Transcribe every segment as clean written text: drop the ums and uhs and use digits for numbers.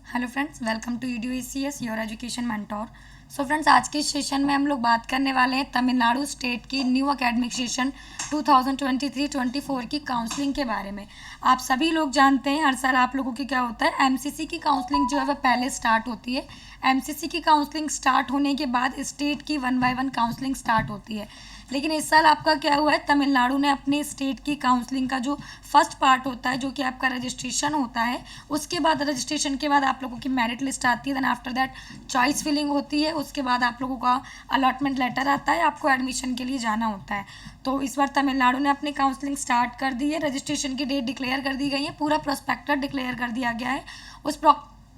Hello friends, welcome to EDUACS your education mentor. So friends, आज के session में हम लोग बात करने वाले हैं तमिलनाडु स्टेट की न्यू एकेडमिक सेशन 2023-24 की काउंसलिंग के बारे में। आप सभी लोग जानते हैं हर साल आप लोगों की क्या होता है, MCC की काउंसलिंग जो है वह पहले स्टार्ट होती है। MCC की काउंसलिंग स्टार्ट होने के बाद स्टेट की 1 बाय 1 काउंसलिंग स्टार्ट होती है। लेकिन इस साल आपका क्या हुआ है, तमिलनाडु ने अपने स्टेट की काउंसलिंग का जो फर्स्ट पार्ट होता है, जो कि आपका रजिस्ट्रेशन होता है, उसके बाद रजिस्ट्रेशन के बाद आप लोगों की मेरिट लिस्ट आती है, then after that choice filling होती है, उसके बाद आप लोगों का अलॉटमेंट लेटर आता है, आपको एडमिशन के लिए जाना होता है। तो इस बार तमिलनाडु ने अपनी काउंसलिंग स्टार्ट कर दी है, रजिस्ट्रेशन की डेट डिक्लेयर कर दी गई है, पूरा प्रोस्पेक्टस डिक्लेयर कर दिया गया है। उस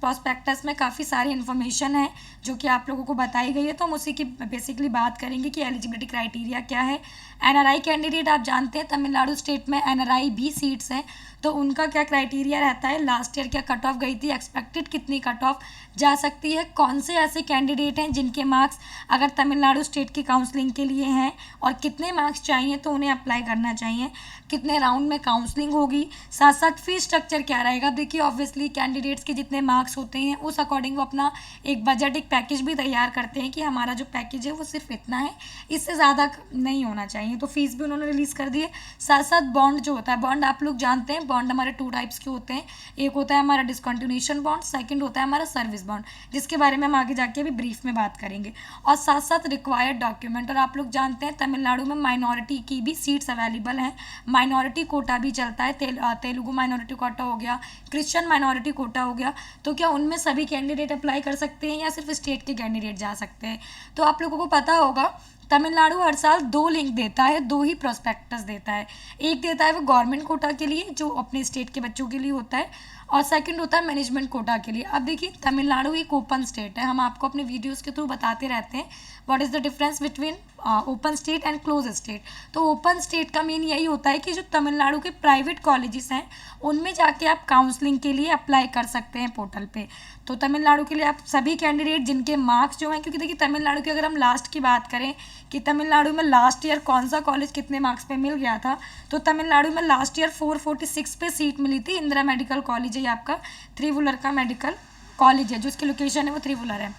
प्रॉस्पेक्टस में काफ़ी सारी इन्फॉर्मेशन है जो कि आप लोगों को बताई गई है, तो हम उसी की बेसिकली बात करेंगे कि एलिजिबिलिटी क्राइटेरिया क्या है। NRI कैंडिडेट आप जानते हैं तमिलनाडु स्टेट में NRI भी सीट्स हैं, तो उनका क्या क्राइटेरिया रहता है, लास्ट ईयर क्या कट ऑफ गई थी, एक्सपेक्टेड कितनी कट ऑफ जा सकती है, कौन से ऐसे कैंडिडेट हैं जिनके मार्क्स अगर तमिलनाडु स्टेट की काउंसलिंग के लिए हैं और कितने मार्क्स चाहिए तो उन्हें अप्लाई करना चाहिए, कितने राउंड में काउंसलिंग होगी, साथ साथ फीस स्ट्रक्चर क्या रहेगा। देखिए ऑब्वियसली कैंडिडेट्स के जितने मार्क्स होते हैं उस अकॉर्डिंग वो अपना एक बजट, एक पैकेज भी तैयार करते हैं कि हमारा जो पैकेज है वो सिर्फ इतना है, इससे ज़्यादा नहीं होना चाहिए, तो फीस भी उन्होंने रिलीज़ कर दी है। साथ साथ बॉन्ड जो होता है, बॉन्ड आप लोग जानते हैं, बॉन्ड हमारे 2 टाइप्स के होते हैं, एक होता है हमारा डिसकंटिन्यूएशन बॉन्ड, सेकंड होता है हमारा सर्विस बॉन्ड, जिसके बारे में हम आगे जाके अभी ब्रीफ में बात करेंगे। और साथ साथ रिक्वायर्ड डॉक्यूमेंट, और आप लोग जानते हैं तमिलनाडु में माइनॉरिटी की भी सीट्स अवेलेबल हैं, माइनॉरिटी कोटा भी चलता है, तेलुगु माइनॉरिटी कोटा हो गया, क्रिश्चियन माइनॉरिटी कोटा हो गया, तो क्या उनमें सभी कैंडिडेट अप्लाई कर सकते हैं या सिर्फ स्टेट के कैंडिडेट जा सकते हैं। तो आप लोगों को पता होगा तमिलनाडु हर साल 2 लिंक देता है, 2 ही प्रोस्पेक्टस देता है। एक देता है वो गवर्नमेंट कोटा के लिए जो अपने स्टेट के बच्चों के लिए होता है, और सेकंड होता है मैनेजमेंट कोटा के लिए। अब देखिए तमिलनाडु एक ओपन स्टेट है, हम आपको अपने वीडियोस के थ्रू बताते रहते हैं what is the difference between open state and close state. तो ओपन स्टेट का मेन यही होता है कि जो तमिलनाडु के प्राइवेट कॉलेजेस हैं उनमें जाके आप काउंसलिंग के लिए अप्लाई कर सकते हैं पोर्टल पे। तो तमिलनाडु के लिए आप सभी कैंडिडेट जिनके मार्क्स जो हैं, क्योंकि देखिए तमिलनाडु की अगर हम लास्ट की बात करें कि तमिलनाडु में लास्ट ईयर कौन सा कॉलेज कितने मार्क्स पे मिल गया था, तो तमिलनाडु में लास्ट ईयर 446 पे सीट मिली थी। इंदिरा मेडिकल कॉलेज है आपका, त्रिवुलर का मेडिकल कॉलेज है, जो इसकी लोकेशन है वो त्रिवुलर है।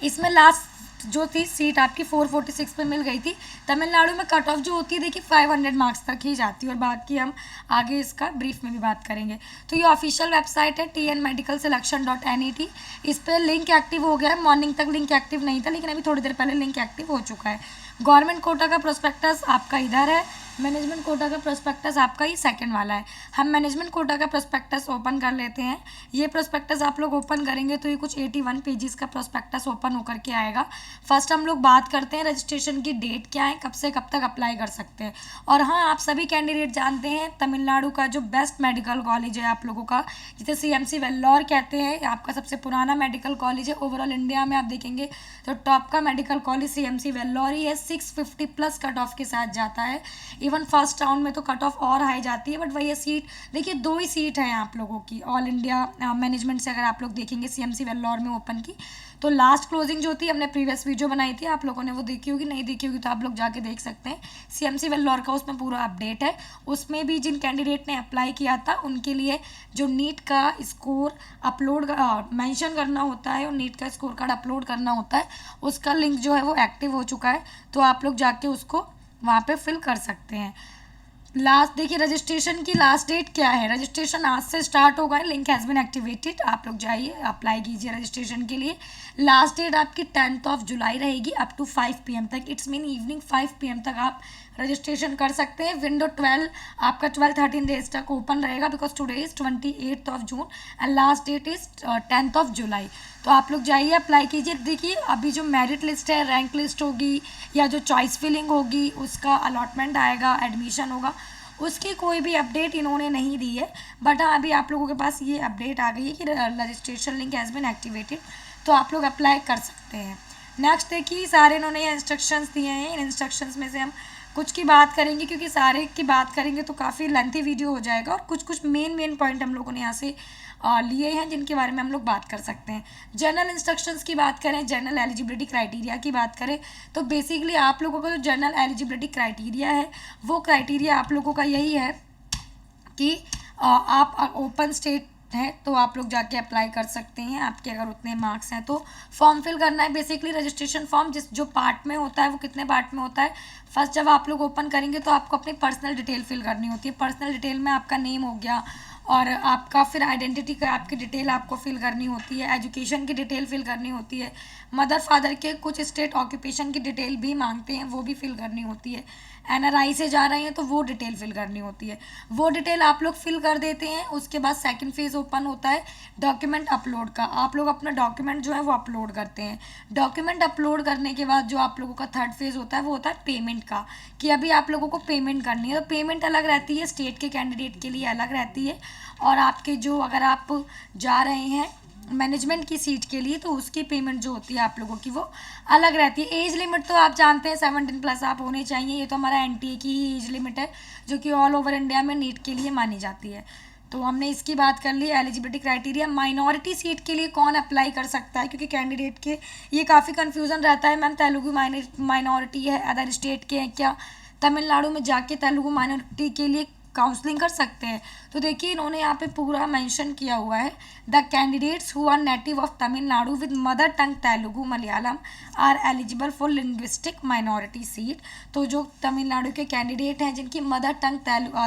इसमें लास्ट जो थी सीट आपकी 446 पे मिल गई थी। तमिलनाडु में कट ऑफ जो होती है देखिए 500 मार्क्स तक ही जाती है, और बाकी हम आगे इसका ब्रीफ में भी बात करेंगे। तो ये ऑफिशियल वेबसाइट है tnmedicalselection.net। इस पर लिंक एक्टिव हो गया है, मॉर्निंग तक लिंक एक्टिव नहीं था लेकिन अभी थोड़ी देर पहले लिंक एक्टिव हो चुका है। गवर्नमेंट कोटा का प्रोस्पेक्टस आपका इधर है, मैनेजमेंट कोटा का प्रोस्पेक्टस आपका ही सेकंड वाला है। हम मैनेजमेंट कोटा का प्रोस्पेक्टस ओपन कर लेते हैं। ये प्रोस्पेक्टस आप लोग ओपन करेंगे तो ये कुछ 81 पेजेस का प्रोस्पेक्टस ओपन होकर के आएगा। फर्स्ट हम लोग बात करते हैं रजिस्ट्रेशन की डेट क्या है, कब से कब तक अप्लाई कर सकते हैं। और हाँ, आप सभी कैंडिडेट जानते हैं तमिलनाडु का जो बेस्ट मेडिकल कॉलेज है आप लोगों का, जिसे CMC वेल्लोर कहते हैं, आपका सबसे पुराना मेडिकल कॉलेज है ओवरऑल इंडिया में। आप देखेंगे तो टॉप का मेडिकल कॉलेज CMC वेल्लोर ही है, 650 प्लस कट ऑफ के साथ जाता है। इवन फर्स्ट राउंड में तो कट ऑफ और हाई जाती है, बट वही सीट देखिए 2 ही सीट है आप लोगों की ऑल इंडिया मैनेजमेंट से। अगर आप लोग देखेंगे CMC वेल्लोर में ओपन की, तो लास्ट क्लोजिंग जो थी हमने प्रीवियस वीडियो बनाई थी, आप लोगों ने वो देखी होगी, नहीं देखी होगी तो आप लोग जाके देख सकते हैं। CMC वेल्लोर का उसमें पूरा अपडेट है। उसमें भी जिन कैंडिडेट ने अप्लाई किया था उनके लिए जो नीट का स्कोर अपलोड मेंशन करना होता है और नीट का स्कोर कार्ड अपलोड करना होता है, उसका लिंक जो है वो एक्टिव हो चुका है, तो आप लोग जाके उसको वहाँ पे फिल कर सकते हैं। लास्ट देखिए रजिस्ट्रेशन की लास्ट डेट क्या है, रजिस्ट्रेशन आज से स्टार्ट होगा, लिंक हैज़ बीन एक्टिवेटेड, आप लोग जाइए अप्लाई कीजिए रजिस्ट्रेशन के लिए। लास्ट डेट आपकी 10 जुलाई रहेगी अप टू 5 PM तक, इट्स मीन इवनिंग 5 PM तक आप रजिस्ट्रेशन कर सकते हैं। विंडो 12 आपका 12-13 डेज तक ओपन रहेगा, because today is 28 June and last that is 10 जुलाई। तो आप लोग जाइए अप्लाई कीजिए। देखिए अभी जो मेरिट लिस्ट है, रैंक लिस्ट होगी या जो चॉइस फिलिंग होगी, उसका अलॉटमेंट आएगा, एडमिशन होगा, उसकी कोई भी अपडेट इन्होंने नहीं दी है। बट हाँ, अभी आप लोगों के पास ये अपडेट आ गई है कि registration link has been activated, तो आप लोग अप्लाई कर सकते हैं। नेक्स्ट देखिए सारे इन्होंने ये इंस्ट्रक्शंस दिए हैं, इन इंस्ट्रक्शंस में से हम कुछ की बात करेंगे, क्योंकि सारे की बात करेंगे तो काफ़ी लेंथी वीडियो हो जाएगा, और कुछ मेन पॉइंट हम लोगों ने यहाँ से लिए हैं जिनके बारे में हम लोग बात कर सकते हैं। जनरल इंस्ट्रक्शंस की बात करें, जनरल एलिजिबिलिटी क्राइटेरिया की बात करें, तो बेसिकली आप लोगों का जो जनरल एलिजिबिलिटी क्राइटेरिया है वो क्राइटेरिया आप लोगों का यही है कि आप ओपन स्टेट है तो आप लोग जाके अप्लाई कर सकते हैं, आपके अगर उतने मार्क्स हैं तो। फॉर्म फिल करना है बेसिकली, रजिस्ट्रेशन फॉर्म जिस जो पार्ट में होता है वो कितने पार्ट में होता है। फर्स्ट जब आप लोग ओपन करेंगे तो आपको अपनी पर्सनल डिटेल फिल करनी होती है। पर्सनल डिटेल में आपका नेम हो गया और आपका फिर आइडेंटिटी का आपकी डिटेल आपको फिल करनी होती है, एजुकेशन की डिटेल फिल करनी होती है, मदर फादर के कुछ स्टेट ऑक्यूपेशन की डिटेल भी मांगते हैं, वो भी फिल करनी होती है। एनआरआई से जा रहे हैं तो वो डिटेल फिल करनी होती है, वो डिटेल आप लोग फिल कर देते हैं। उसके बाद सेकंड फेज ओपन होता है डॉक्यूमेंट अपलोड का। आप लोग अपना डॉक्यूमेंट जो है वो अपलोड करते हैं। डॉक्यूमेंट अपलोड करने के बाद जो आप लोगों का थर्ड फेज होता है वो होता है पेमेंट का, कि अभी आप लोगों को पेमेंट करनी है। तो पेमेंट अलग रहती है, स्टेट के कैंडिडेट के लिए अलग रहती है, और आपके जो अगर आप जा रहे हैं मैनेजमेंट की सीट के लिए तो उसकी पेमेंट जो होती है आप लोगों की वो अलग रहती है। एज लिमिट तो आप जानते हैं 17+ आप होने चाहिए, ये तो हमारा एनटीए की ही एज लिमिट है जो कि ऑल ओवर इंडिया में नीट के लिए मानी जाती है। तो हमने इसकी बात कर ली। एलिजिबिलिटी क्राइटेरिया, माइनॉरिटी सीट के लिए कौन अप्लाई कर सकता है, क्योंकि कैंडिडेट के ये काफ़ी कन्फ्यूज़न रहता है, मैम तेलुगु माइनॉरिटी है, अदर स्टेट के हैं क्या, तमिलनाडु में जाके तेलुगु माइनॉरिटी के लिए काउंसलिंग कर सकते हैं। तो देखिए इन्होंने यहाँ पे पूरा मेंशन किया हुआ है, the candidates who are native of Tamil Nadu with mother tongue Telugu Malayalam are eligible for linguistic minority seat. तो जो तमिलनाडु के कैंडिडेट हैं जिनकी मदर टंग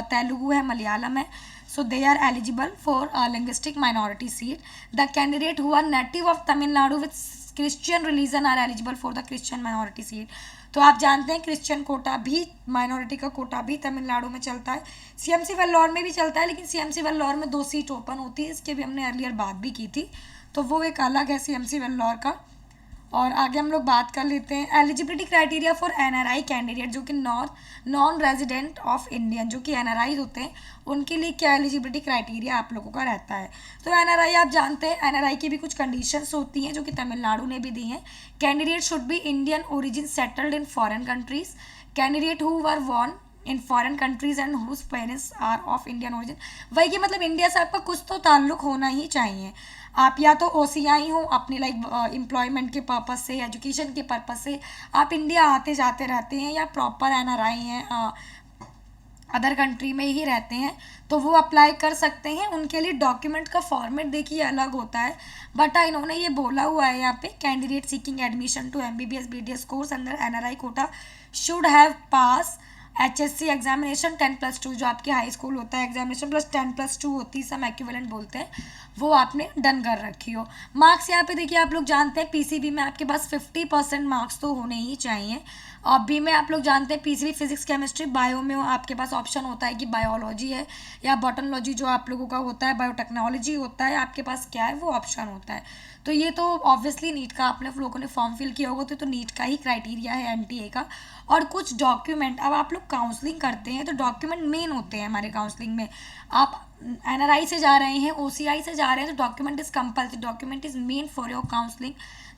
तेलुगु है, मलयालम है, so they are eligible for a linguistic minority seat. The candidate who are native of Tamil Nadu with Christian religion are eligible for the Christian minority seat. तो आप जानते हैं क्रिश्चियन कोटा भी, minority का कोटा भी तमिलनाडु में चलता है। सीएमसी वेल्लोर में भी चलता है, लेकिन सीएमसी वेल्लोर में 2 सीट ओपन होती है, इसके भी हमने अर्लियर बात भी की थी, तो वो एक अलग है सीएमसी वेल्लोर का। और आगे हम लोग बात कर लेते हैं eligibility criteria for NRI candidate, जो कि नॉन रेजिडेंट ऑफ इंडियन, जो कि एनआरआई होते हैं, उनके लिए क्या एलिजिबिलिटी क्राइटेरिया आप लोगों का रहता है। तो एनआरआई आप जानते हैं, एनआरआई की भी कुछ कंडीशंस होती हैं जो कि तमिलनाडु ने भी दी हैं। Candidate should be Indian origin settled in foreign countries, candidate who were born in foreign countries and whose parents are of Indian origin. वही कि मतलब इंडिया से आपका कुछ तो ताल्लुक होना ही चाहिए। आप या तो ओसीआई हो अपने लाइक एम्प्लॉयमेंट के पर्पज़ से, एजुकेशन के पर्पज़ से आप इंडिया आते जाते रहते हैं, या प्रॉपर एनआरआई हैं, अदर कंट्री में ही रहते हैं, तो वो अप्लाई कर सकते हैं। उनके लिए डॉक्यूमेंट का फॉर्मेट देखिए अलग होता है, बट इन्होंने ये बोला हुआ है यहाँ पे, candidate seeking admission to MBBS BDS course under NRI quota should have pass HSC examination 10+2, जो आपके हाई स्कूल होता है एग्जामिनेशन प्लस 10+2 होती है, सब एक्विवेलेंट बोलते हैं, वो आपने डन कर रखी हो। मार्क्स यहाँ पे देखिए आप लोग जानते हैं पीसीबी में आपके पास 50% मार्क्स तो होने ही चाहिए, और बी में आप लोग जानते हैं पीसीबी फिजिक्स केमिस्ट्री, बायो में आपके पास ऑप्शन होता है कि बायोलॉजी है या बॉटनोलॉजी जो आप लोगों का होता है, बायोटेक्नोलॉजी होता है, आपके पास क्या है वो ऑप्शन होता है। तो ये तो ऑब्वियसली नीट का आपने लोगों ने फॉर्म फिल किया होगा तो नीट का ही क्राइटेरिया है एनटीए का। और कुछ डॉक्यूमेंट, अब आप लोग काउंसलिंग करते हैं तो डॉक्यूमेंट मेन होते हैं हमारे काउंसलिंग में। आप एनआरआई से जा रहे हैं, ओसीआई से जा रहे हैं, तो document is compulsory, document is main for your counselling,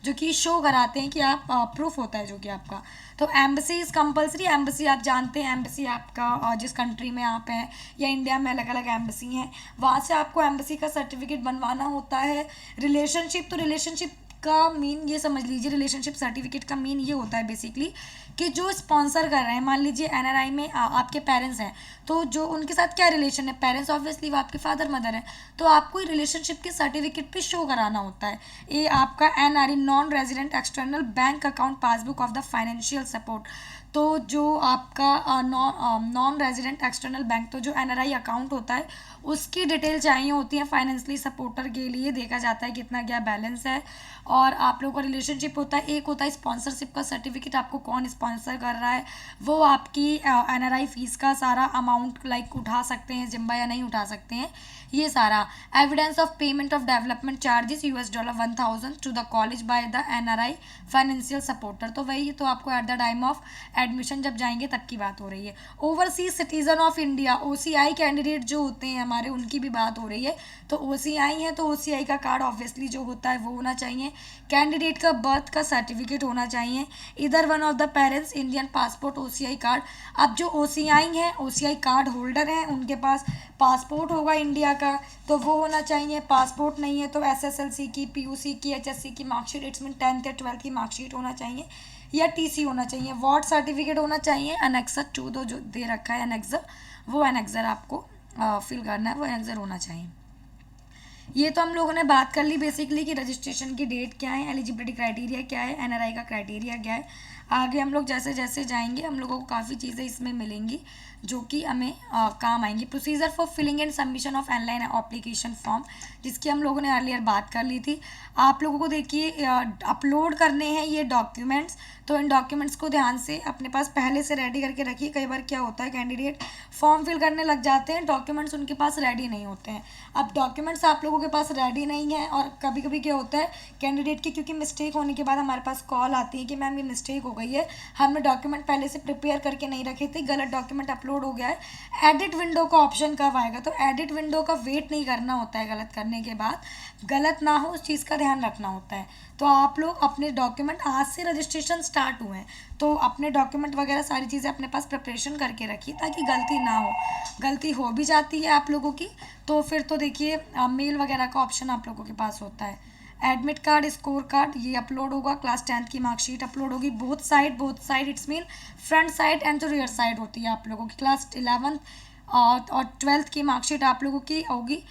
जो कि शो कराते हैं कि आप प्रूफ होता है जो कि आपका। तो एम्बेसी इज़ कंपल्सरी, एम्बेसी आप जानते हैं, एम्बेसी आपका जिस कंट्री में आप हैं या इंडिया में अलग अलग एम्बेसी हैं, वहाँ से आपको एम्बेसी का सर्टिफिकेट बनवाना होता है। रिलेशनशिप, तो रिलेशनशिप का मीन ये समझ लीजिए, रिलेशनशिप सर्टिफिकेट का मीन ये होता है बेसिकली कि जो स्पॉन्सर कर रहे हैं, मान लीजिए एनआरआई में आपके पेरेंट्स हैं, तो जो उनके साथ क्या रिलेशन है, पेरेंट्स ऑब्वियसली वो आपके फादर मदर हैं, तो आपको रिलेशनशिप के सर्टिफिकेट पे शो कराना होता है। ये आपका NRE non resident external bank account passbook of the financial support. तो जो आपका नॉन रेजिडेंट एक्सटर्नल बैंक, तो जो एनआरआई अकाउंट होता है उसकी डिटेल चाहिए होती है फाइनेंशियली सपोर्टर के लिए, देखा जाता है कितना क्या बैलेंस है। और आप लोगों का रिलेशनशिप होता है, एक होता है स्पॉन्सरशिप का सर्टिफिकेट, आपको कौन स्पॉन्सर कर रहा है, वो आपकी एनआरआई फीस का सारा अमाउंट लाइक उठा सकते हैं जिम्बा या नहीं उठा सकते हैं, ये सारा। Evidence of payment of development charges $1000 to the college by the NRI financial supporter, तो वही तो आपको at the time of admission जब जाएंगे तब की बात हो रही है। Overseas citizen of India, OCI candidate जो होते हैं हमारे, उनकी भी बात हो रही है। तो ओसीआई है तो ओसीआई का कार्ड ऑब्वियसली जो होता है वो होना चाहिए। कैंडिडेट का बर्थ का सर्टिफिकेट होना चाहिए, इधर one of the parents Indian passport OCI card. अब जो ओसीआई हैं, ओसीआई कार्ड होल्डर हैं, उनके पास पासपोर्ट होगा इंडिया का, तो वो होना चाहिए। पासपोर्ट नहीं है तो एसएसएलसी की, पीयूसी की, एचएससी की मार्कशीट, इट्स मीन 10th या 12th की मार्कशीट होना चाहिए, या टीसी होना चाहिए। वॉट सर्टिफिकेट होना चाहिए, एनेक्सर 2 जो दे रखा है एनेक्सर, वो एनेक्सर आपको फिल करना है, वो एनेक्सर होना चाहिए। ये तो हम लोगों ने बात कर ली बेसिकली कि रजिस्ट्रेशन की डेट क्या है, एलिजिबिलिटी क्राइटेरिया क्या है, एनआरआई का क्राइटेरिया क्या है। आगे हम लोग जैसे जैसे जाएंगे हम लोगों को काफ़ी चीज़ें इसमें मिलेंगी जो कि हमें काम आएंगी। Procedure for filling and submission of online application form, जिसकी हम लोगों ने अर्लियर बात कर ली थी। आप लोगों को देखिए अपलोड करने हैं ये डॉक्यूमेंट्स, तो इन डॉक्यूमेंट्स को ध्यान से अपने पास पहले से रेडी करके रखिए। कई बार क्या होता है कैंडिडेट फॉर्म फिल करने लग जाते हैं, डॉक्यूमेंट्स उनके पास रेडी नहीं होते हैं। अब डॉक्यूमेंट्स आप लोगों के पास रेडी नहीं है और कभी कभी क्या होता है कैंडिडेट की क्योंकि मिस्टेक होने के बाद हमारे पास कॉल आती है कि मैम ये मिस्टेक हो गई है, हमने डॉक्यूमेंट पहले से प्रिपेयर करके नहीं रखे थे, गलत डॉक्यूमेंट अपलोड हो गया है। एडिट विंडो का ऑप्शन कब आएगा, तो एडिट विंडो का वेट नहीं करना होता है गलत करने के बाद, गलत ना हो उस चीज़ का ध्यान रखना होता है। तो आप लोग अपने डॉक्यूमेंट आज से रजिस्ट्रेशन स्टार्ट हुए हैं तो अपने डॉक्यूमेंट वगैरह सारी चीज़ें अपने पास प्रिपरेशन करके रखिए ताकि गलती ना हो। गलती हो भी जाती है आप लोगों की तो फिर तो देखिए मेल वगैरह का ऑप्शन आप लोगों के पास होता है। एडमिट कार्ड, स्कोर कार्ड ये अपलोड होगा, क्लास 10th की मार्कशीट अपलोड होगी। Both side it's mean front side and तो रियर साइड होती है आप लोगों की। क्लास 11th और 12th की मार्कशीट आप लोगों की होगी।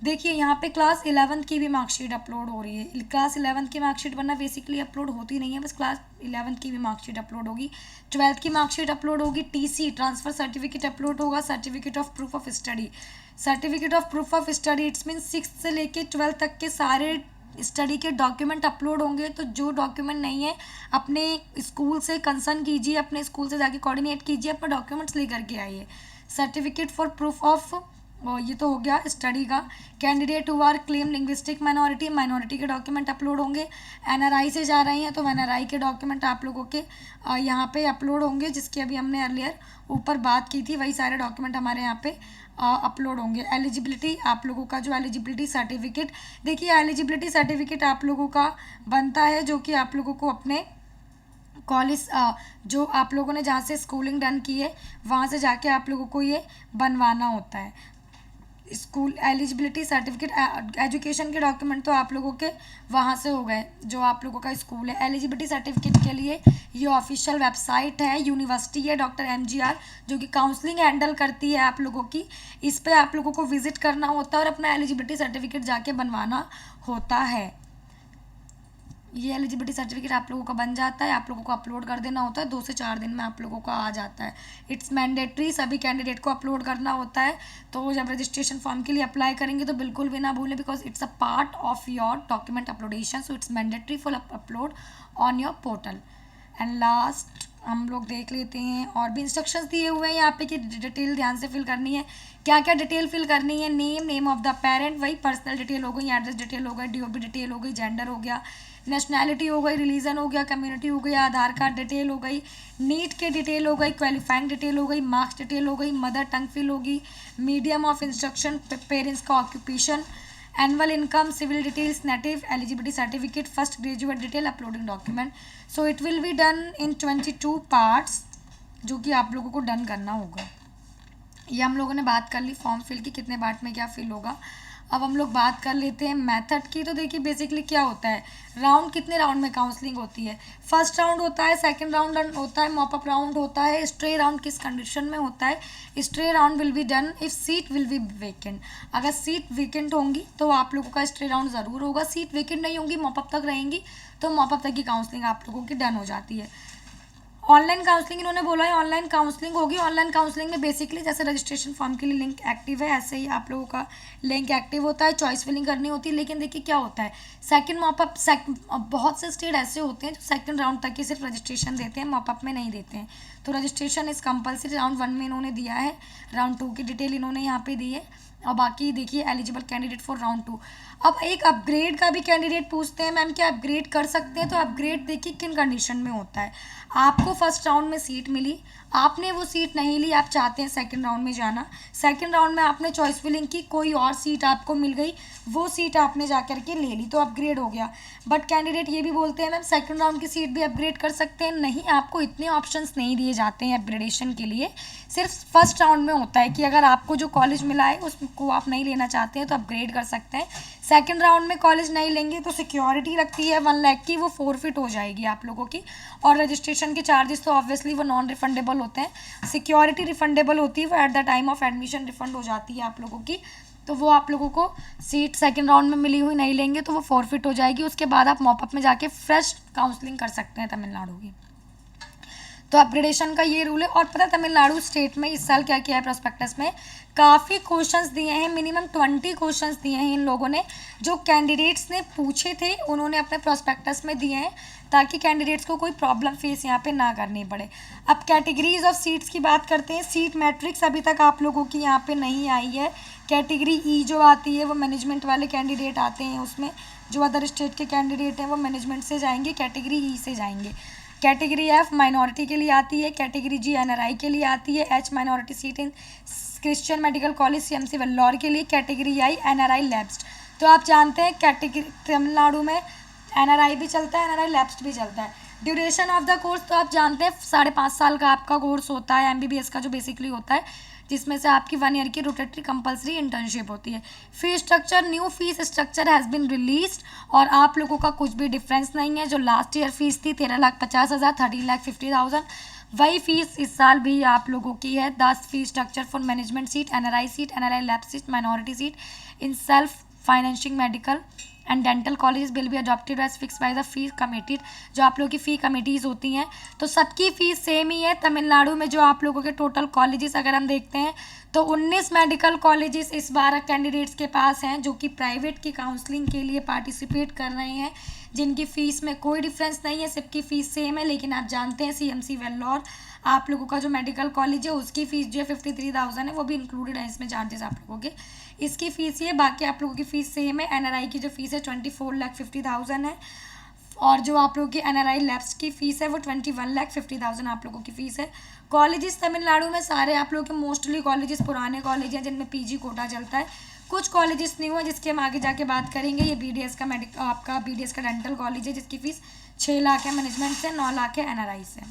देखिए यहाँ पे क्लास 11th की भी मार्कशीट अपलोड हो रही है। क्लास 11th की मार्कशीट वरना बेसिकली अपलोड होती नहीं है, बस क्लास 11th की भी मार्कशीट अपलोड होगी। 12th की मार्कशीट अपलोड होगी। टीसी ट्रांसफ़र सर्टिफिकेट अपलोड होगा। Certificate of proof of study, certificate of proof of study it's mean 6th से लेके 12th तक के सारे स्टडी के डॉक्यूमेंट अपलोड होंगे। तो जो डॉक्यूमेंट नहीं है अपने स्कूल से कंसर्न कीजिए, अपने स्कूल से जाके कोऑर्डिनेट कीजिए, अपने डॉक्यूमेंट्स लेकर के आइए। सर्टिफिकेट फॉर प्रूफ ऑफ ये तो हो गया स्टडी का। Candidate who are claim linguistic minority के डॉक्यूमेंट अपलोड होंगे। एनआरआई से जा रही हैं तो एनआरआई के डॉक्यूमेंट आप लोगों के यहाँ पे अपलोड होंगे, जिसकी अभी हमने अर्लियर ऊपर बात की थी, वही सारे डॉक्यूमेंट हमारे यहाँ पे अपलोड होंगे। एलिजिबिलिटी आप लोगों का जो एलिजिबिलिटी सर्टिफिकेट, देखिए एलिजिबिलिटी सर्टिफिकेट आप लोगों का बनता है जो कि आप लोगों को अपने कॉलेज जो आप लोगों ने जहाँ से स्कूलिंग डन की है वहाँ से जाके आप लोगों को ये बनवाना होता है। स्कूल एलिजिबिलिटी सर्टिफिकेट, एजुकेशन के डॉक्यूमेंट तो आप लोगों के वहाँ से हो गए जो आप लोगों का स्कूल है। एलिजिबिलिटी सर्टिफिकेट के लिए ये ऑफिशियल वेबसाइट है, यूनिवर्सिटी है डॉक्टर एमजीआर जो कि काउंसलिंग हैंडल करती है आप लोगों की। इस पे आप लोगों को विजिट करना होता है और अपना एलिजिबिलिटी सर्टिफिकेट जाके बनवाना होता है। ये एलिजिबिलिटी सर्टिफिकेट आप लोगों का बन जाता है, आप लोगों को अपलोड कर देना होता है, 2 से 4 दिन में आप लोगों का आ जाता है। इट्स मैंडेटरी, सभी कैंडिडेट को अपलोड करना होता है। तो जब रजिस्ट्रेशन फॉर्म के लिए अप्लाई करेंगे तो बिल्कुल भी ना भूलें because it's a part of your document uploadation, so it's mandatory for upload on your portal. And last हम लोग देख लेते हैं और भी इंस्ट्रक्शंस दिए हुए हैं यहाँ पे कि डिटेल ध्यान से फिल करनी है। क्या क्या डिटेल फिल करनी है, नेम ऑफ द पेरेंट, वही पर्सनल डिटेल हो गई, एड्रेस डिटेल हो गई, डीओबी डिटेल हो गई, जेंडर हो गया, नेशनैलिटी हो गई, रिलीजन हो गया, कम्युनिटी हो गई, आधार कार्ड डिटेल हो गई, नीट के डिटेल हो गई, क्वालिफाइंग डिटेल हो गई, मार्क्स डिटेल हो गई, मदर टंग फिल होगी, मीडियम ऑफ इंस्ट्रक्शन, पेरेंट्स का occupation, annual income, civil details, native, eligibility certificate, first graduate detail, uploading document. So it will be done in 22 parts जो कि आप लोगों को डन करना होगा। ये हम लोगों ने बात कर ली फॉर्म फिल की कितने पार्ट में क्या फिल होगा। अब हम लोग बात कर लेते हैं मेथड की। तो देखिए बेसिकली क्या होता है, राउंड कितने राउंड में काउंसलिंग होती है, फर्स्ट राउंड होता है, सेकंड राउंड होता है, मॉपअप राउंड होता है, स्ट्रे राउंड किस कंडीशन में होता है, stray round will be done if seat will be vacant. अगर सीट वेकेंट होंगी तो आप लोगों का स्ट्रे राउंड ज़रूर होगा, सीट वेकेंट नहीं होंगी मॉपअप तक रहेंगी तो मॉपअप तक की काउंसलिंग आप लोगों की डन हो जाती है। ऑनलाइन काउंसलिंग इन्होंने बोला है ऑनलाइन काउंसलिंग होगी। ऑनलाइन काउंसलिंग में बेसिकली जैसे रजिस्ट्रेशन फॉर्म के लिए लिंक एक्टिव है ऐसे ही आप लोगों का लिंक एक्टिव होता है, चॉइस फिलिंग करनी होती है। लेकिन देखिए क्या होता है सेकंड मॉपअप, बहुत से स्टेट ऐसे होते हैं जो सेकंड राउंड तक ही सिर्फ रजिस्ट्रेशन देते हैं, मॉपअप में नहीं देते हैं। तो रजिस्ट्रेशन इज़ कंपलसरी, राउंड 1 में इन्होंने दिया है, राउंड 2 की डिटेल इन्होंने यहाँ पे दी है और बाकी देखिए एलिजिबल कैंडिडेट फॉर राउंड 2। अब एक अपग्रेड का भी कैंडिडेट पूछते हैं मैम क्या अपग्रेड कर सकते हैं, तो अपग्रेड देखिए किन कंडीशन में होता है। आपको फर्स्ट राउंड में सीट मिली, आपने वो सीट नहीं ली, आप चाहते हैं सेकंड राउंड में जाना, सेकंड राउंड में आपने चॉइस फिलिंग की, कोई और सीट आपको मिल गई, वो सीट आपने जा करके ले ली तो अपग्रेड हो गया। बट कैंडिडेट ये भी बोलते हैं मैम सेकंड राउंड की सीट भी अपग्रेड कर सकते हैं, नहीं आपको इतने ऑप्शंस नहीं दिए जाते हैं अपग्रेडेशन के लिए, सिर्फ फर्स्ट राउंड में होता है कि अगर आपको जो कॉलेज मिला है उसको आप नहीं लेना चाहते हैं तो अपग्रेड कर सकते हैं। सेकंड राउंड में कॉलेज नहीं लेंगे तो सिक्योरिटी लगती है 1 लाख की, वो फोरफिट हो जाएगी आप लोगों की। और रजिस्ट्रेशन के चार्जेस तो ऑब्वियसली वो नॉन रिफंडेबल होते हैं, सिक्योरिटी रिफंडेबल होती है, वो eight the time of admission refund हो जाती है आप लोगों की। तो वो आप लोगों को सीट सेकंड राउंड में मिली हुई नहीं लेंगे तो वो फॉरफिट हो जाएगी। उसके बाद आप मॉपअप में जाके फ्रेश काउंसलिंग कर सकते हैं तमिलनाडु की। तो अपग्रेडेशन का ये रूल है। और पता है तमिलनाडु स्टेट में इस साल क्या किया है, प्रोस्पेक्टस में काफ़ी क्वेश्चंस दिए हैं, मिनिमम 20 क्वेश्चंस दिए हैं इन लोगों ने, जो कैंडिडेट्स ने पूछे थे उन्होंने अपने प्रोस्पेक्टस में दिए हैं, ताकि कैंडिडेट्स को कोई प्रॉब्लम फेस यहाँ पे ना करनी पड़े। अब कैटेगरीज ऑफ सीट्स की बात करते हैं। सीट मैट्रिक्स अभी तक आप लोगों की यहाँ पे नहीं आई है। कैटेगरी ई जो आती है वो मैनेजमेंट वाले कैंडिडेट आते हैं, उसमें जो अदर स्टेट के कैंडिडेट हैं वो मैनेजमेंट से जाएंगे, कैटेगरी ई से जाएंगे। कैटेगरी एफ माइनॉरिटी के लिए आती है, कैटेगरी जी एनआरआई के लिए आती है, एच माइनॉरिटी सीट इन Christian medical college CMC Vellore के लिए, कैटेगरी आई एनआरआई लैब्स्ड। तो आप जानते हैं कैटेगरी तमिलनाडु में एनआरआई भी चलता है, एनआरआई लैब्स्ड भी चलता है। ड्यूरेशन ऑफ द कोर्स तो आप जानते हैं 5.5 साल का आपका कोर्स होता है एमबीबीएस का, जो बेसिकली होता है, जिसमें से आपकी 1 ईयर की रोटेटरी कंपलसरी इंटर्नशिप होती है। Fees structure, new fees structure has been released, और आप लोगों का कुछ भी डिफरेंस नहीं है। जो लास्ट ईयर फीस थी 13,50,000, 13,50,000, वही फीस इस साल भी आप लोगों की है। 10 fees structure for management seat, NRI lab seat, minority seat in self financing medical and dental college will be adopted as fix by the fee committee. जो आप लोगों की फ़ी कमेटीज़ होती हैं तो सबकी फ़ीस सेम ही है तमिलनाडु में। जो आप लोगों के टोटल कॉलेजेस अगर हम देखते हैं तो 19 मेडिकल कॉलेजेस इस बार कैंडिडेट्स के पास हैं, जो कि प्राइवेट की काउंसलिंग के लिए पार्टिसिपेट कर रहे हैं, जिनकी फ़ीस में कोई डिफरेंस नहीं है, सबकी फ़ीस सेम है। लेकिन आप जानते हैं सीएमसी वेल्लोर आप लोगों का जो मेडिकल कॉलेज है उसकी फ़ीस जो है 53,000 है, वो भी इंक्लूडेड है इसमें चार्जेस आप लोगों के, इसकी फ़ीस ये, बाकी आप लोगों की फ़ीस सेम है। एनआरआई की जो फ़ीस है 24,50,000 है, और जो आप लोगों की एनआरआई लैब्स की फ़ीस है वो 21,50,000 आप लोगों की फ़ीस है। कॉलेजेस तमिलनाडु में सारे आप लोगों के मोस्टली कॉलेजेस पुराने कॉलेज हैं जिनमें पीजी कोटा चलता है। कुछ कॉलेजेस न्यू है जिसकी हम आगे जाके बात करेंगे। ये बीडीएस का आपका बीडीएस का डेंटल कॉलेज है, जिसकी फ़ीस 6 लाख है मैनेजमेंट से, 9 लाख है एनआरआई से।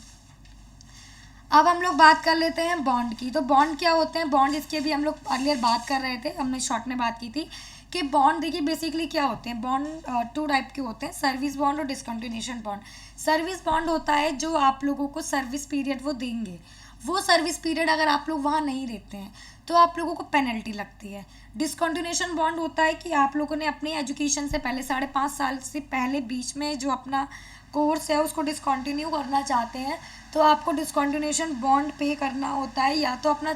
अब हम लोग बात कर लेते हैं बॉन्ड की। तो बॉन्ड क्या होते हैं, बॉन्ड इसकी अभी हम लोग अर्लियर बात कर रहे थे, हमने शॉर्ट में बात की थी कि बॉन्ड देखिए बेसिकली क्या होते हैं। बॉन्ड 2 टाइप के होते हैं, सर्विस बॉन्ड और डिसकंटिन्यूएशन बॉन्ड। सर्विस बॉन्ड होता है जो आप लोगों को सर्विस पीरियड वो देंगे, वो सर्विस पीरियड अगर आप लोग वहाँ नहीं देते हैं तो आप लोगों को पेनल्टी लगती है। डिसकंटिन्यूएशन बॉन्ड होता है कि आप लोगों ने अपनी एजुकेशन से पहले 5.5 साल से पहले बीच में जो अपना कोर्स है उसको डिसकंटिन्यू करना चाहते हैं तो आपको डिसकंटिन्यूएशन बॉन्ड पे करना होता है, या तो अपना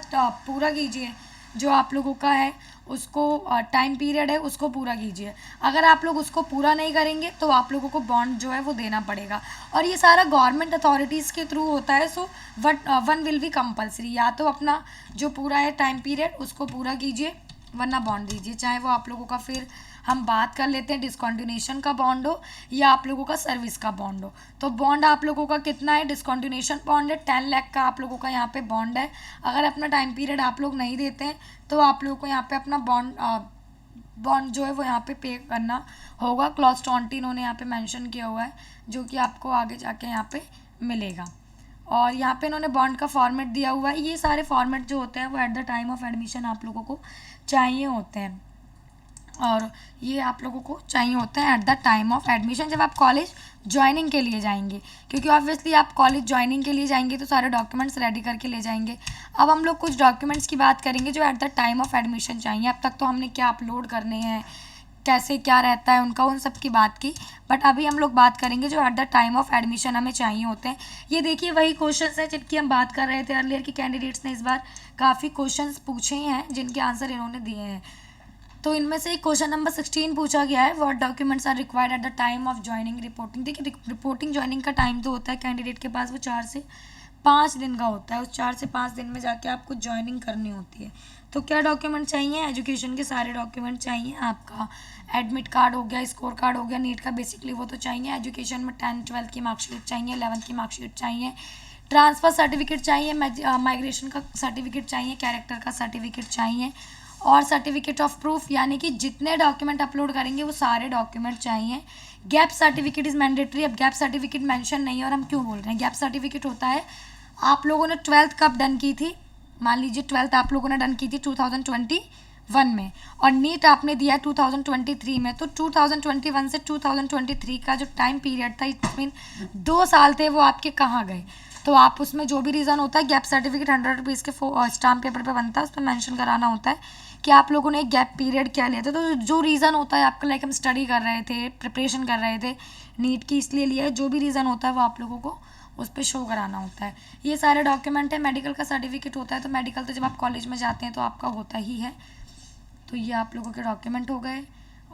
पूरा कीजिए जो आप लोगों का है उसको टाइम पीरियड है उसको पूरा कीजिए। अगर आप लोग उसको पूरा नहीं करेंगे तो आप लोगों को बॉन्ड जो है वो देना पड़ेगा, और ये सारा गवर्नमेंट अथॉरिटीज़ के थ्रू होता है। So one will be compulsory, या तो अपना जो पूरा है टाइम पीरियड उसको पूरा कीजिए वरना बॉन्ड दीजिए, चाहे वो आप लोगों का, फिर हम बात कर लेते हैं डिसकंटिन्यूएशन का बॉन्ड हो या आप लोगों का सर्विस का बॉन्ड हो। तो बॉन्ड आप लोगों का कितना है, डिसकंटिन्यूएशन बॉन्ड है 10 लाख का आप लोगों का यहाँ पे बॉन्ड है। अगर अपना टाइम पीरियड आप लोग नहीं देते हैं तो आप लोगों को यहाँ पे अपना बॉन्ड जो है वो यहाँ पे करना होगा। क्लॉज 20 इन्होंने यहाँ पे मेंशन किया हुआ है जो कि आपको आगे जाके यहाँ पे मिलेगा, और यहाँ पे इन्होंने बॉन्ड का फॉर्मेट दिया हुआ है। ये सारे फॉर्मेट जो होते हैं वो eight the time of admission आप लोगों को चाहिए होते हैं, और ये आप लोगों को चाहिए होते हैं eight the time of admission जब आप कॉलेज ज्वाइनिंग के लिए जाएंगे, क्योंकि ऑब्वियसली आप कॉलेज ज्वाइनिंग के लिए जाएंगे तो सारे डॉक्यूमेंट्स रेडी करके ले जाएंगे। अब हम लोग कुछ डॉक्यूमेंट्स की बात करेंगे जो eight the time of admission चाहिए। अब तक तो हमने क्या अपलोड करने हैं, कैसे क्या रहता है उनका, उन सब की बात की, बट अभी हम लोग बात करेंगे जो eight the time of admission हमें चाहिए होते हैं। ये देखिए वही क्वेश्चंस हैं जिनकी हम बात कर रहे थे अर्लियर की, कैंडिडेट्स ने इस बार काफ़ी क्वेश्चंस पूछे हैं जिनके आंसर इन्होंने दिए हैं। तो इनमें से क्वेश्चन नंबर 16 पूछा गया है, what documents are required at the time of joining reporting. देखिए रिपोर्टिंग ज्वाइनिंग का टाइम तो होता है कैंडिडेट के पास वो 4 से 5 दिन का होता है, उस 4 से 5 दिन में जाके आपको ज्वाइनिंग करनी होती है। तो क्या डॉक्यूमेंट चाहिए, एजुकेशन के सारे डॉक्यूमेंट चाहिए, आपका एडमिट कार्ड हो गया, स्कोर कार्ड हो गया, नीट का बेसिकली वो तो चाहिए, एजुकेशन में 10th 12th की मार्कशीट चाहिए, 11th की मार्कशीट चाहिए, ट्रांसफ़र सर्टिफिकेट चाहिए, माइग्रेशन का सर्टिफिकेट चाहिए, कैरेक्टर का सर्टिफिकेट चाहिए, और सर्टिफिकेट ऑफ प्रूफ, यानी कि जितने डॉक्यूमेंट अपलोड करेंगे वो सारे डॉक्यूमेंट चाहिए। Gap certificate is mandatory. अब गैप सर्टिफिकेट मेंशन नहीं है, और हम क्यों बोल रहे हैं, गैप सर्टिफिकेट होता है आप लोगों ने 12th कब डन की थी, मान लीजिए 12th आप लोगों ने डन की थी 2021 में, और नीट आपने दिया 2023 में, तो 2021 से 2023 का जो टाइम पीरियड था इसमें 2 साल थे वो आपके कहाँ गए। तो आप उसमें जो भी रीज़न होता है, गैप सर्टिफिकेट 100 रुपीज़ के स्टाम्प पेपर पे बनता है, उस पर मैंशन कराना होता है कि आप लोगों ने एक गैप पीरियड क्या लिया था। तो जो रीज़न होता है आपका, लाइक हम स्टडी कर रहे थे, प्रिपरेशन कर रहे थे नीट की, इसलिए लिया है। जो भी रीज़न होता है वो आप लोगों को उस पर शो कराना होता है। ये सारे डॉक्यूमेंट है। मेडिकल का सर्टिफिकेट होता है, तो मेडिकल तो जब आप कॉलेज में जाते हैं तो आपका होता ही है। तो ये आप लोगों के डॉक्यूमेंट हो गए।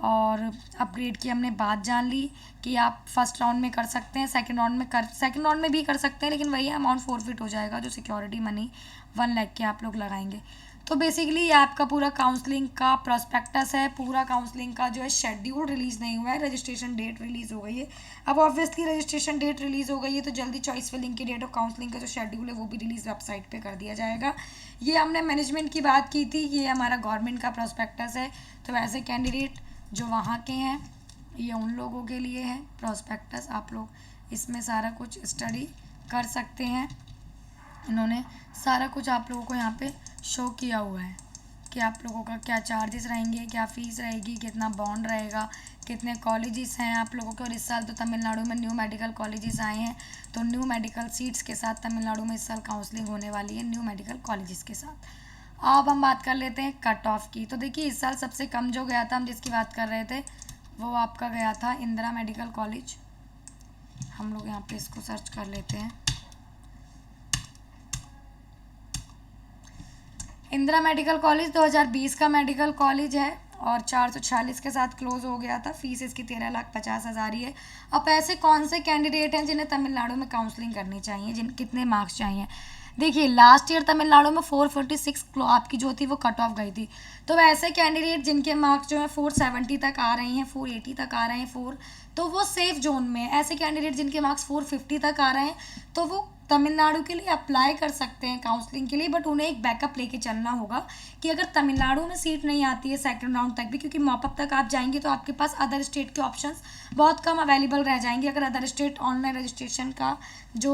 और अपग्रेड की हमने बात जान ली कि आप फर्स्ट राउंड में कर सकते हैं, सेकंड राउंड में भी कर सकते हैं, लेकिन वही अमाउंट फोरफिट हो जाएगा, जो सिक्योरिटी मनी 1 लाख के आप लोग लगाएंगे। तो बेसिकली ये आपका पूरा काउंसलिंग का प्रॉस्पेक्टस है। पूरा काउंसलिंग का जो है शेड्यूल रिलीज़ नहीं हुआ है, रजिस्ट्रेशन डेट रिलीज़ हो गई है। अब ऑब्वियसली रजिस्ट्रेशन डेट रिलीज़ हो गई है तो जल्दी चॉइस फिलिंग की डेट और काउंसलिंग का जो शेड्यूल है वो भी रिलीज़ वेबसाइट पे कर दिया जाएगा। ये हमने मैनेजमेंट की बात की थी, ये हमारा गवर्नमेंट का प्रॉस्पेक्टस है। तो ऐसे कैंडिडेट जो वहाँ के हैं, ये उन लोगों के लिए है प्रॉस्पेक्टस। आप लोग इसमें सारा कुछ स्टडी कर सकते हैं। इन्होंने सारा कुछ आप लोगों को यहाँ पे शो किया हुआ है कि आप लोगों का क्या चार्जेस रहेंगे, क्या फ़ीस रहेगी, कितना बॉन्ड रहेगा, कितने कॉलेजेस हैं आप लोगों के। और इस साल तो तमिलनाडु में न्यू मेडिकल कॉलेजेस आए हैं, तो न्यू मेडिकल सीट्स के साथ तमिलनाडु में इस साल काउंसलिंग होने वाली है न्यू मेडिकल कॉलेजेस के साथ। अब हम बात कर लेते हैं कट ऑफ की। तो देखिए इस साल सबसे कम जो गया था, हम जिसकी बात कर रहे थे, वो आपका गया था इंदिरा मेडिकल कॉलेज। हम लोग यहाँ पे इसको सर्च कर लेते हैं। इंदिरा मेडिकल कॉलेज 2020 का मेडिकल कॉलेज है और 446 के साथ क्लोज हो गया था। फीस इसकी 13,50,000 ही है। अब ऐसे कौन से कैंडिडेट हैं जिन्हें तमिलनाडु में काउंसलिंग करनी चाहिए, जिन कितने मार्क्स चाहिए। देखिए लास्ट ईयर तमिलनाडु में 446 आपकी जो थी वो कट ऑफ गई थी। तो वैसे कैंडिडेट जिनके मार्क्स जो है 470 तक आ रहे हैं, 480 तक आ रहे हैं, तो वो सेफ जोन में है। ऐसे कैंडिडेट जिनके मार्क्स 450 तक आ रहे हैं तो वो तमिलनाडु के लिए अप्लाई कर सकते हैं काउंसलिंग के लिए, बट उन्हें एक बैकअप लेके चलना होगा कि अगर तमिलनाडु में सीट नहीं आती है सेकंड राउंड तक भी, क्योंकि मॉपअप तक आप जाएंगे तो आपके पास अदर स्टेट के ऑप्शंस बहुत कम अवेलेबल रह जाएंगे। अगर अदर स्टेट ऑनलाइन रजिस्ट्रेशन का जो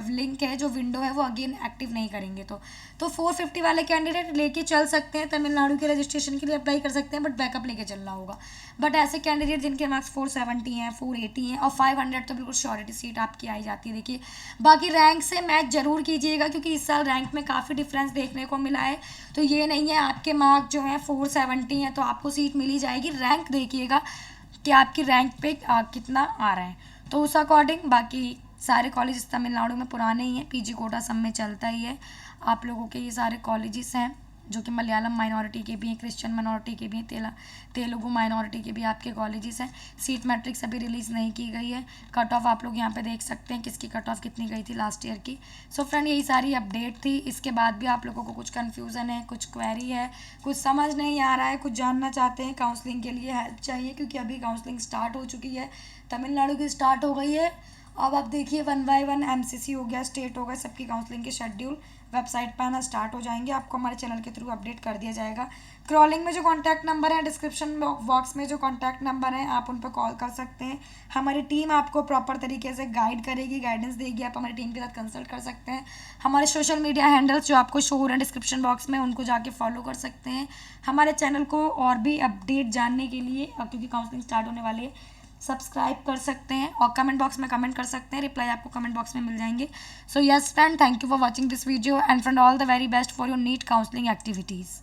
लिंक है, जो विंडो है, वो अगेन एक्टिव नहीं करेंगे तो 450 वाले कैंडिडेट लेके चल सकते हैं, तमिलनाडु के रजिस्ट्रेशन के लिए अप्लाई कर सकते हैं, बट बैकअप लेके चलना होगा। बट ऐसे कैंडिडेट जिनके मार्क्स 470 हैं, 480 हैं और 500 तो बिल्कुल श्योरिटी सीट आपकी आई जाती है। देखिए बाकी रैंक से मैच जरूर कीजिएगा, क्योंकि इस साल रैंक में काफ़ी डिफरेंस देखने को मिला है। तो ये नहीं है आपके मार्क जो है 470 हैं तो आपको सीट मिली जाएगी। रैंक देखिएगा कि आपकी रैंक पे कितना आ रहा है, तो उस अकॉर्डिंग। बाकी सारे कॉलेजेस तमिलनाडु में पुराने ही हैं, पीजी कोटा सब में चलता ही है। आप लोगों के ये सारे कॉलेजेस हैं जो कि मलयालम माइनॉरिटी के भी हैं, क्रिश्चियन माइनॉरिटी के भी हैं, तेलुगु माइनॉरिटी के भी आपके कॉलेजेस हैं। सीट मैट्रिक्स अभी रिलीज़ नहीं की गई है। कट ऑफ आप लोग यहाँ पे देख सकते हैं किसकी कट ऑफ कितनी गई थी लास्ट ईयर की। सो फ्रेंड यही सारी अपडेट थी। इसके बाद भी आप लोगों को कुछ कन्फ्यूज़न है, कुछ क्वेरी है, कुछ समझ नहीं आ रहा है, कुछ जानना चाहते हैं, काउंसलिंग के लिए हेल्प चाहिए, क्योंकि अभी काउंसलिंग स्टार्ट हो चुकी है, तमिलनाडु की स्टार्ट हो गई है। अब आप देखिए 1 बाय 1 एमसीसी हो गया, स्टेट हो गया, सबकी काउंसलिंग के शेड्यूल वेबसाइट पर आना स्टार्ट हो जाएंगे। आपको हमारे चैनल के थ्रू अपडेट कर दिया जाएगा। क्रॉलिंग में जो कॉन्टैक्ट नंबर है, डिस्क्रिप्शन बॉक्स में जो कॉन्टैक्ट नंबर है, आप उन पर कॉल कर सकते हैं। हमारी टीम आपको प्रॉपर तरीके से गाइड करेगी, गाइडेंस देगी। आप हमारी टीम के साथ कंसल्ट कर सकते हैं। हमारे सोशल मीडिया हैंडल्स जो आपको शो हो रहे हैं डिस्क्रिप्शन बॉक्स में, उनको जाके फॉलो कर सकते हैं। हमारे चैनल को और भी अपडेट जानने के लिए, क्योंकि काउंसलिंग स्टार्ट होने वाली है, सब्सक्राइब कर सकते हैं और कमेंट बॉक्स में कमेंट कर सकते हैं। रिप्लाई आपको कमेंट बॉक्स में मिल जाएंगे। So yes friend, thank you for watching this video and friend all the very best for your NEET counselling activities.